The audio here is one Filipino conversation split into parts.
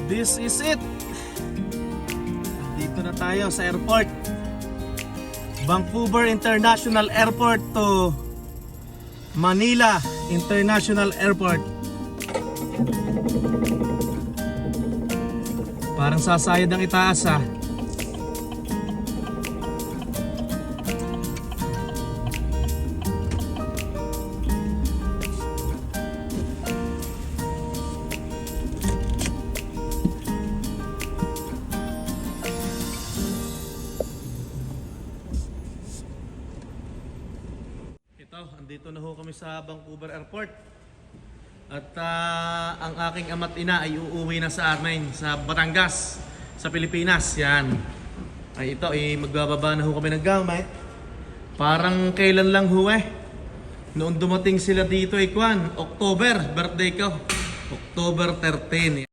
This is it. Dito na tayo sa airport. Vancouver International Airport to Manila International Airport. Parang sasayad ang itaas ah. Andito na ho kami sa Vancouver Airport. At ang aking ama't ina ay uuwi na sa amin sa Batangas, sa Pilipinas. Yan. Ay ito, magbababa na ho kami ng gamit. Parang kailan lang ho noon dumating sila dito October, birthday ko. October 13.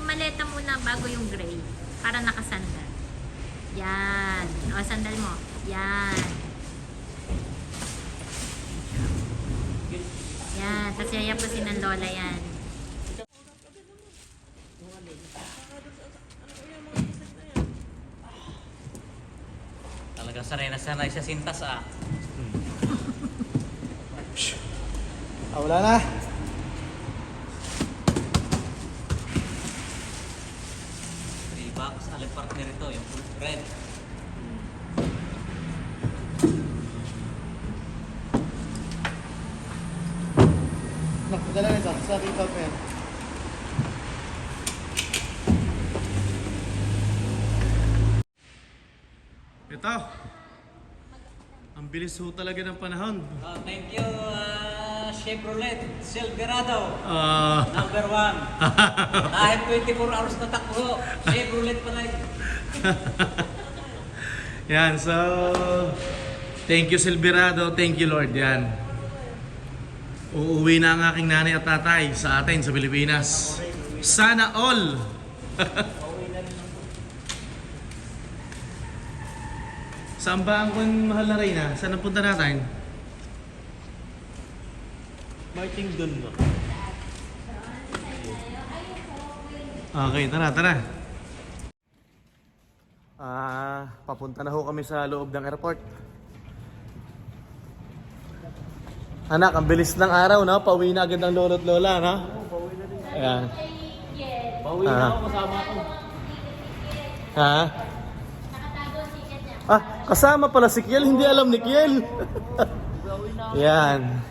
Maleta muna bago yung gray para nakasandal. Yan. O, sandal mo. Yan. Yan. Tapos yayapasin ng lola yan. Talagang sanay na sanay sa sintas ah. Wala na. Box, alin partner ito, yung red. Nakadala nito sa ating papel. Ito. Ang bilis ho talaga ng panahon. Thank you, Chevrolet Silverado. Number 1. Kahit 24 hours na takbo, Chevrolet pa rin. Yan, so thank you Silverado, thank you Lord. Yan. Uuwi na ang aking nanay at tatay sa atin sa Pilipinas. Sana all. Saan ba ang mahal na Reyna? Saan ang punta natin? Marting dun no? Okay, tara. Papunta na ho kami sa loob ng airport. Anak, ang bilis ng araw, no? Pauwi na agad ng lolo't lola, no? Pauwi na din. Ayan. Pauwi na ako, kasama ako. Ha? Kasama pala si Kiel, hindi alam ni Kiel. Yan.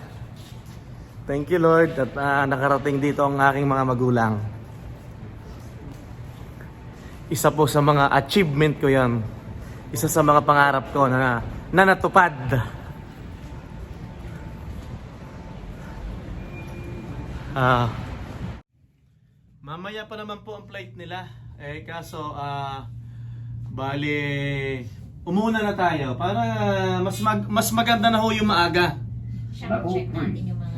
Thank you Lord at nakarating dito ang aking mga magulang. Isa po sa mga achievement ko yan. Isa sa mga pangarap ko na natupad. Mamaya pa naman po ang flight nila. Kaso bali umuna na tayo para mas maganda na ho yung maaga. Check natin yung mga...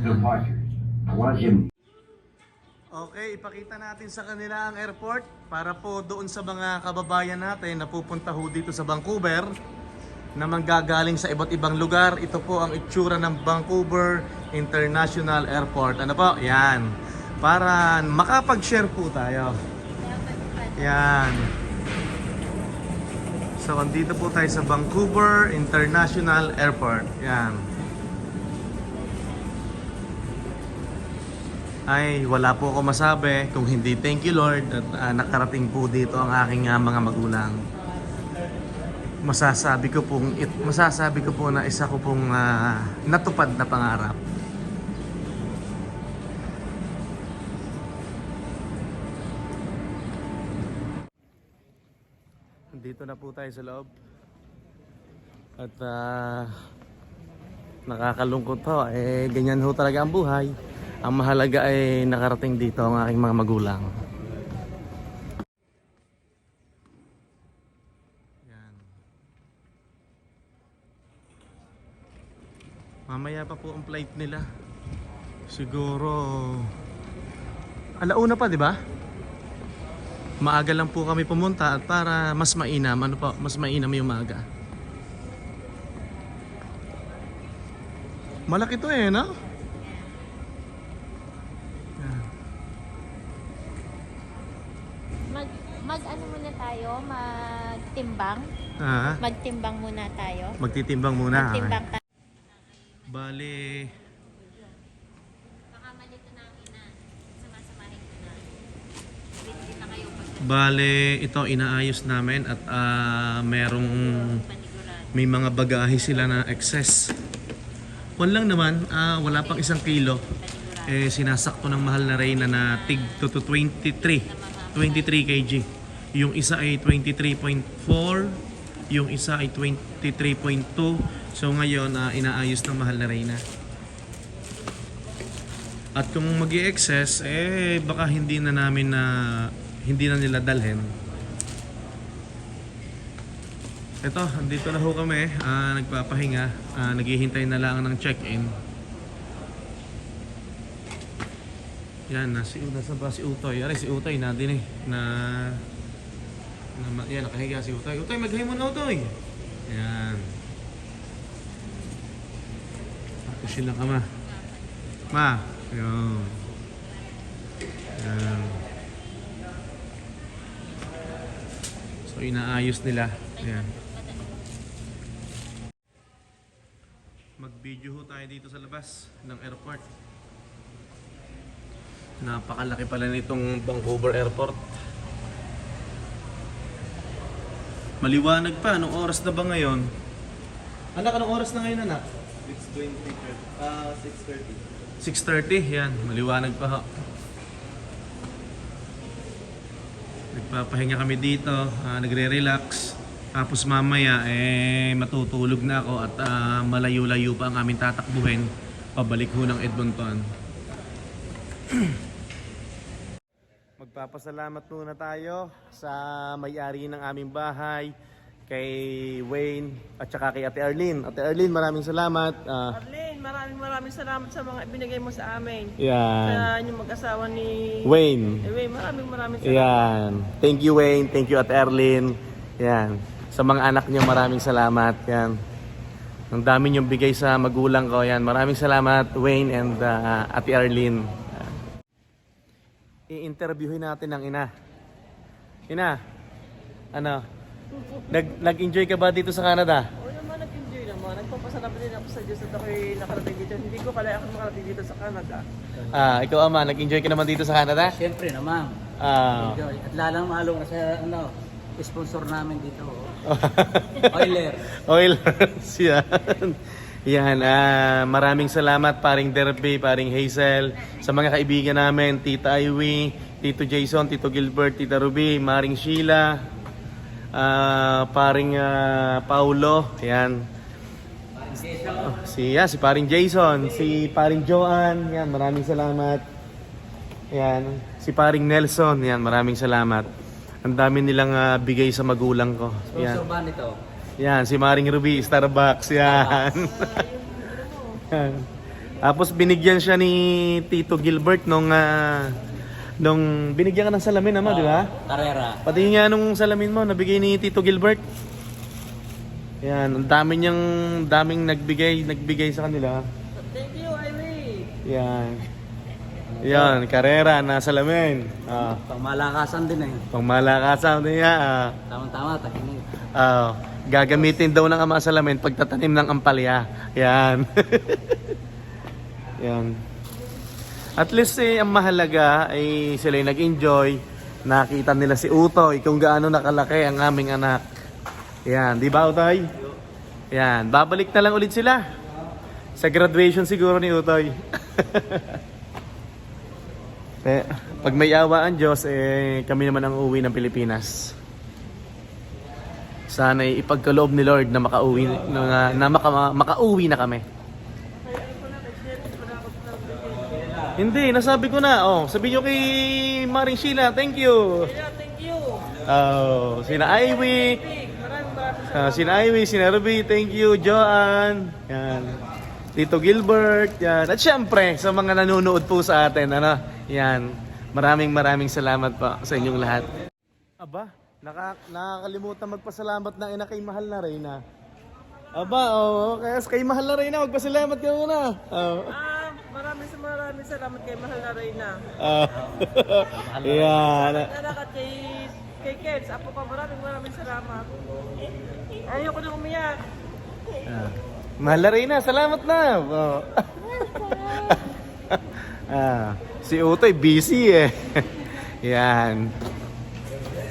Okay, ipakita natin sa kanila ang airport para po doon sa mga kababayan natin na pupunta ho dito sa Vancouver na manggagaling sa iba't ibang lugar. Ito po ang itsura ng Vancouver International Airport. Ano po? Yan. Para makapag-share po tayo. Yan. So, andito po tayo sa Vancouver International Airport. Yan. Ay, wala po ako masabi kung hindi thank you Lord at nakarating po dito ang aking mga magulang. masasabi ko po na isa ko pong natupad na pangarap. Dito na po tayo sa loob. At nakakalungkot po, ganyan ho talaga ang buhay. Ang mahalaga ay nakarating dito ang aking mga magulang. Yan. Mamaya pa po ang flight nila. Siguro alauna pa, di ba? Maaga lang po kami pumunta at para mas mainam, mas mainam yung maaga. Malaki to no? Yan. Mag ano muna tayo, magtimbang. Magtimbang muna tayo. Magtitimbang muna. Magtimbang tayo. Bale, Baka malito na ang ina. Sumasamahin ko na. Hindi na kayo bale ito inaayos namin at merong paniguran. may mga bagahe sila na excess. Kung lang naman, wala pang 1 kilo. Sinasakto ng mahal na Reyna na tig to 23 kg. Yung isa ay 23.4, yung isa ay 23.2. So ngayon, inaayos ng mahal na Reyna. At kung mag-i-excess, baka hindi na nila dalhin. Ito, andito na ho kami, nagpapahinga, naghihintay na lang ng check-in. Yan, nasa ba si Utoy? Aray, si Utoy na din yan, nakahiga si Utoy. Utoy, mag-hi muna Utoy! Yan. Tapos sila ka ma. Ma! Yan. Yan. So, inaayos nila. Yan. Mag-video ho tayo dito sa labas ng airport. Napakalaki pala nitong Vancouver Airport. Maliwanag pa. Anong oras na ba ngayon? Anak, anong oras na ngayon, anak? 6:30. 6:30, yan. Maliwanag pa ho. Nagpapahinga kami dito. Nagre-relax. Tapos mamaya, matutulog na ako at malayo-layo pa ang aming tatakbuhin. Pabalik ho ng Edmonton. Magpapasalamat muna tayo sa may-ari ng aming bahay, kay Wayne at saka kay Ate Arlene. Ate Arlene, maraming salamat. Arlene, maraming salamat sa mga ibinigay mo sa amin. Yan. Sa inyong mag-asawa ni Wayne. Wayne, maraming salamat. Yan. Thank you Wayne, thank you Ate Arlene. Yan. Sa mga anak niyo, maraming salamat. Yan. Ang dami niyong bigay sa magulang ko. Yan. Maraming salamat Wayne and Ate Arlene. I-interviewin natin ang ina. Ina, ano? Nag-enjoy ka ba dito sa Canada? Oo naman, nag-enjoy naman. Nagpapasalamat din ako sa Diyos at ako'y nakarating dito. Hindi ko kaya ako makarating dito sa Canada. Ikaw ama, nag-enjoy ka naman dito sa Canada? Siyempre naman. At lalang malo na sa sponsor namin dito. Oilers, yan. Yan, maraming salamat paring Derby, paring Hazel, sa mga kaibigan namin, Tita Ivy, Tito Jason, Tito Gilbert, Tita Ruby, Maring Sheila, paring Paulo, yan. Si paring Jason, si paring Joan, yan, maraming salamat. Yan, si paring Nelson, yan, maraming salamat. Ang dami nilang bigay sa magulang ko. Yan. Sponsor ba nito? Yan, si Maring Ruby, Starbucks, yan. Yan. Tapos binigyan siya ni Tito Gilbert nung binigyan ka ng salamin naman, di ba? Carrera. Pati nga nung salamin mo, nabigay ni Tito Gilbert. Yan, ang daming nagbigay sa kanila. Thank you, Ivy. Yan. Yan, karera na salamin. Pangmalakasan din Pangmalakasan din yan. Tama-tama, takinig. Gagamitin daw ng ama salamin pagtatanim ng ampalya. Yan. Yan. At least ang mahalaga ay sila nag-enjoy. Nakita nila si Utoy kung gaano nakalaki ang aming anak. Yan, di ba Utoy? Yan, babalik na lang ulit sila. Sa graduation siguro ni Utoy. Pag may awa ang Diyos, kami naman ang uuwi ng Pilipinas. Sana ipagkaloob ni Lord na makauwi makauwi na kami. Hindi, nasabi ko na. Oh, sabihin nyo kay Maring Sheila, thank you. Yeah, thank you. Oh, sina Ivy. Maraming Sina Ivy, sina Ruby, thank you. Joanne. Yan. Tito Gilbert. Yan. At syempre, sa mga nanonood po sa atin, ano? Yan. Maraming salamat po sa inyong lahat. Aba, nakakalimutan magpasalamat na ina kay mahal na Reyna. Aba, kaya kay mahal na Reyna, magpasalamat ka muna. maraming salamat kay mahal na Reyna. Yan. Anak at kay Keds, apo ka, maraming salamat. Ayoko na umiyak. Mahal na Reyna, salamat na. Si Utoy busy eh. Yan.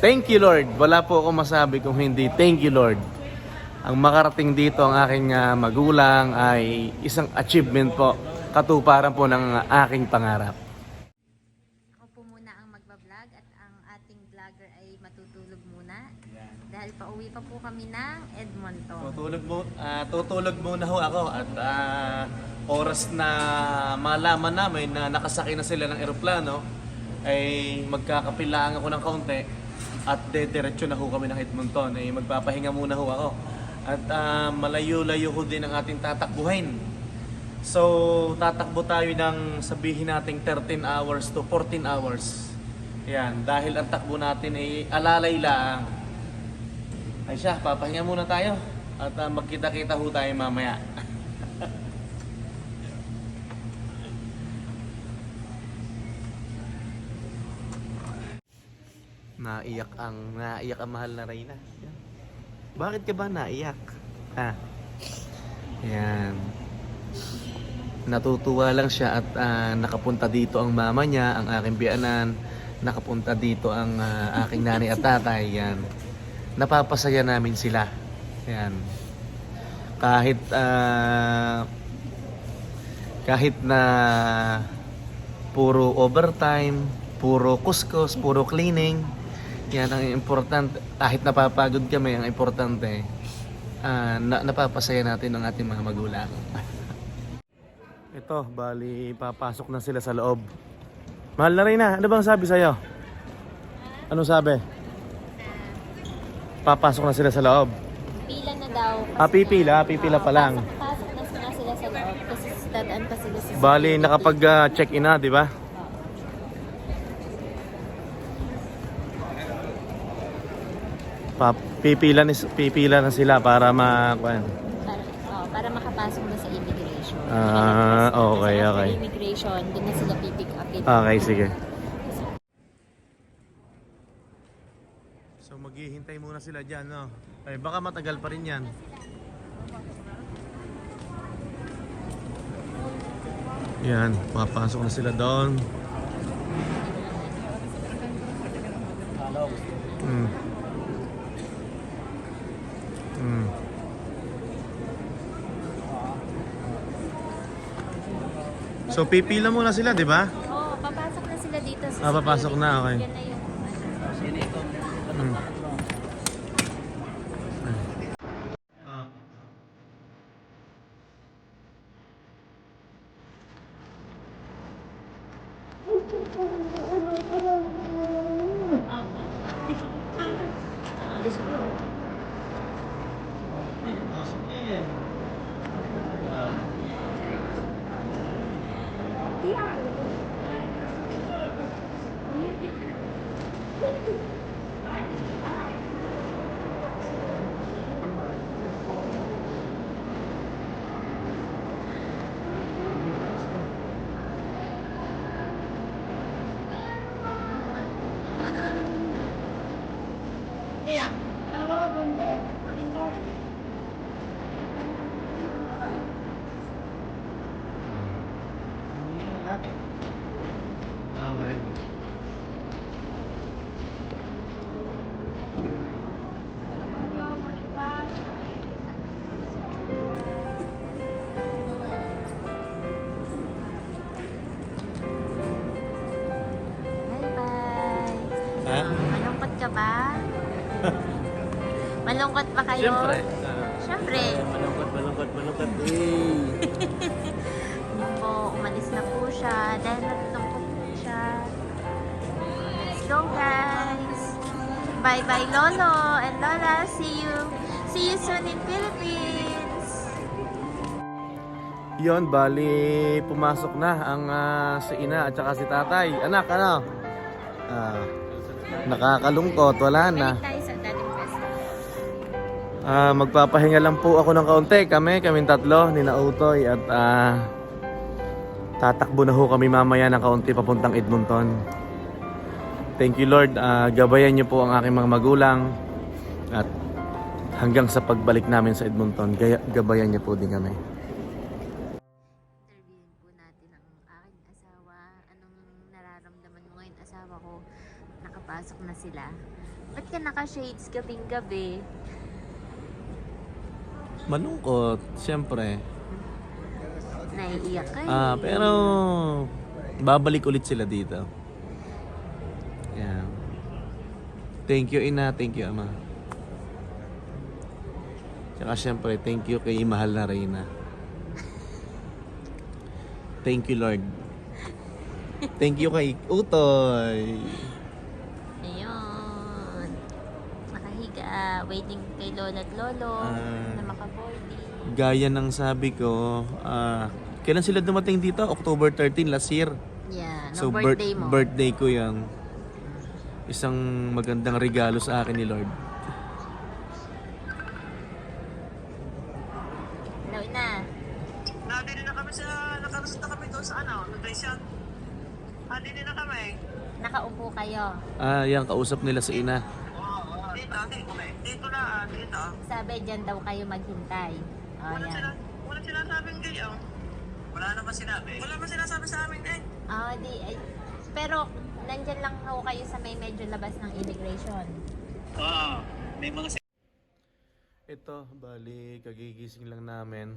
Thank you Lord. Wala po ako masabi kung hindi thank you Lord. Ang makarating dito ang aking magulang ay isang achievement po. Katuparan po ng aking pangarap. Ako po muna ang magbablog at ang ating vlogger ay matutulog muna. Dahil pauwi pa po kami ng Edmonton. Tutulog muna ho ako at oras na malaman namin na nakasakay na sila ng eroplano ay magkakapilaan ako ng kaunti at diretso na ho kami ng Edmonton. Ay magpapahinga muna ho ako at malayo-layo ho din ang ating tatakbuhin. So tatakbo tayo ng sabihin nating 13 hours to 14 hours. Yan, dahil ang takbo natin ay alalay lang. Ay siya, papahinga muna tayo at magkita-kita ho tayo mamaya. Naiyak ang mahal na Reyna. Bakit ka ba naiyak? Yan. Natutuwa lang siya at nakapunta dito ang mama niya, ang aking biyanan, nakapunta dito ang aking nanay at tatay. Yan. Napapasaya namin sila. Yan. Kahit na puro overtime, puro kuskus, puro cleaning, yan ang importante. Kahit napapagod kami, ang importante napapasaya natin ang ating mga magulang. Ito, bali papasok na sila sa loob. Mahal na Reyna, ano bang sabi sa'yo? Ano sabi? Papasok na sila sa loob. Pila na daw. Pipila pa lang. Pasok na sila sa loob kasi dadaan pa sila sa Bali nakapag-check-in na, di ba? Pipila na sila para para makapasok na sa immigration. Okay. Sa immigration, doon na sila pipick upin. Okay, sige. So maghihintay muna sila dyan, no? Ay, baka matagal pa rin yan. Yan, papasok na sila doon. So pipila muna sila, di ba? Oo, papasok na sila dito. Papasok na, okay. Yan na yung Malungkot ba kayo? Siyempre. Siyempre. Malungkot. Yun po, umalis na po siya. Dahil natulungkot po siya. Let's go, guys. Bye-bye, Lolo and Lola. See you soon in Philippines. Yon, bali pumasok na ang si ina at saka si tatay. Anak, ano? Nakakalungkot, wala na. Balik tayo sa dating pwesto. Magpapahinga lang po ako ng kaunti. Kaming tatlo, ni Utoy at tatakbo na ho kami mamaya ng kaunti papuntang Edmonton. Thank you Lord, gabayan niyo po ang aking mga magulang at hanggang sa pagbalik namin sa Edmonton, gabayan niyo po din kami. Interviewin po natin ang aking asawa. Anong nararamdaman mo ngayon, asawa ko? Nakapasok na sila. Ba't ka naka-shades gabing-gabi? Malungkot, siyempre. Naiiyak ka Pero babalik ulit sila dito. Yeah. Thank you ina, thank you ama. Tsaka syempre, thank you kay mahal na Reyna. Thank you Lord. Thank you kay Utoy. Ayun. Nakahiga. Waiting kay Lola at Lolo na makaboarding. Gaya ng sabi ko, kailan sila dumating dito? October 13 last year. Yeah, no So birthday mo. birthday ko yan. Isang magandang regalo sa akin ni Lord. Hello, Ina. Nandito na kami nakarasot na kami doon sa Nutrition. Nandito na kami. Nakaupo kayo. Yan, kausap nila si ina. Dito. Sabi, dyan daw kayo maghintay. Oh, yan. Wala sinasabing kayo. Wala naman sinasabi sa amin eh. Oh, pero, nandyan lang ho kayo sa may medyo labas ng immigration. May mga Ito, bali, kagigising lang namin.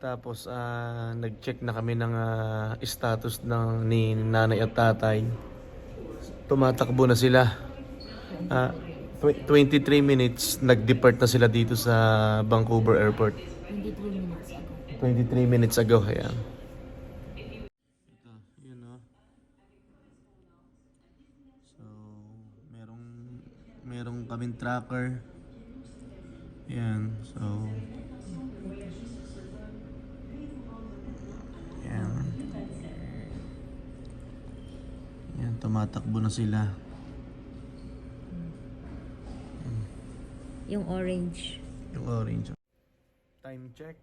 Tapos, nag-check na kami ng status ni nanay at tatay. Tumatakbo na sila. 23 minutes, nag-depart na sila dito sa Vancouver Airport. 23 minutes ago, ayan. Ito, yun o. So, merong kaming tracker. Ayan, so ayan. Ayan, tumatakbo na sila. Yung orange. Yung orange. Time check.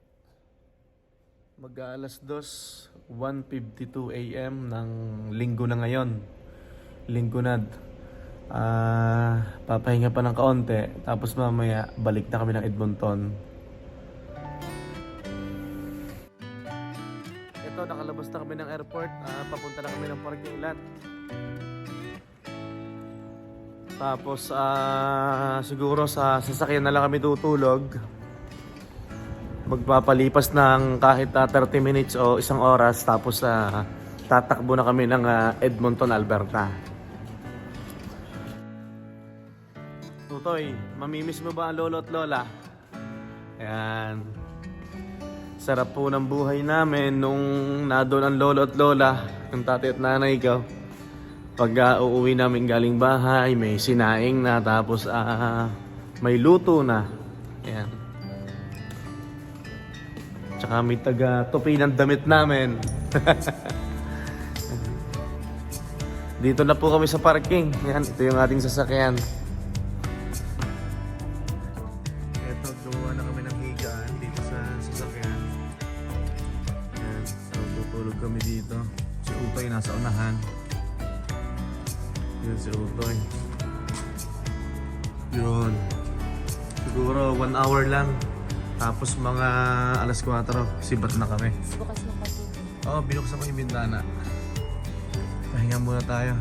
Mag-aalas 1:52 AM ng linggo na ngayon. Linggunad. Papahinga pa ng kaunti. Tapos mamaya, balik na kami ng Edmonton. Ito, nakalabas na kami ng airport. Papunta na kami ng parking lot. Tapos, siguro sa sasakyan na lang kami tutulog. Magpapalipas ng kahit 30 minutes o isang oras. Tapos, tatakbo na kami ng Edmonton, Alberta. Tutoy, mamimiss mo ba ang lolo at lola? Ayan. Sarap po ng buhay namin nung nadoon ang lolo at lola, yung tatay at nanay ko. Pag uuwi namin galing bahay, may sinaing na, tapos may luto na. Ayan. Tsaka may taga-tupi ng damit namin. Dito na po kami sa parking. Ayan, ito yung ating sasakyan. Ito, gumawa na kami ng higaan dito sa sasakyan. Ayan, so tutulog kami dito. Si Utoy nasa unahan. Yun si Utoy. Yun. Siguro 1 hour lang. Tapos mga alas 4, sibat na kami. Bukas mo kasi. Oo, binuksan ko yung bintana. Pahinga muna tayo.